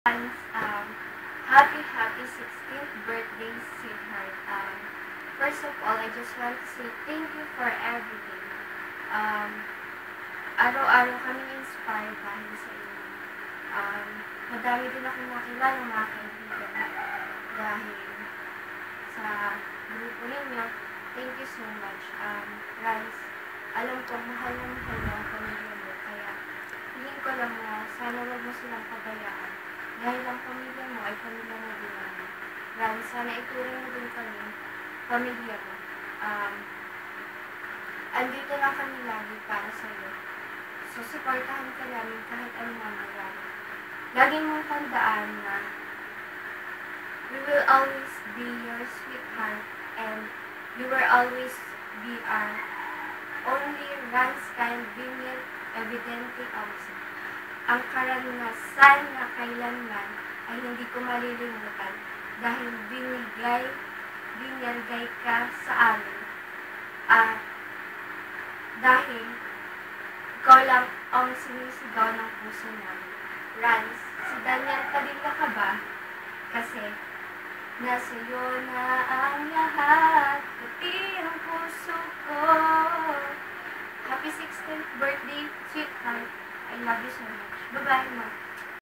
Happy 16th birthday, sweetheart. First of all, I just want to say thank you for everything. Araw-araw kaming inspired dahil sa inyo. Madami din akong nakilala mga kaibigan dahil sa grupo ninyo. Thank you so much. Guys, alam ko mahal na mahal mo ang pamilya mo, kaya hiling ko lang na sana wag mo silang pabayaan. Dahil ang pamilya mo ay pamilya mo din namin. Guys, sana ituring mo din kami, pamilya mo. Andito lang kami lagi para sa'yo. So, supportahan ka namin kahit ano mangyayari. Lagi mong tandaan na we will always be your sweetheart and you will always be our only Rans kind Vinyl Evidente also. Ang karanasan na kailanman ay hindi ko malilimutan dahil binigay ka sa amin. Dahil ikaw lang ang sinisigaw ng puso namin. Rans, si Daniel Padilla ka ba? Kasi nasa iyo na ang lahat, pati ang puso ko. Happy 16th birthday, sweetheart. I love you so much. Bye-bye, Ma.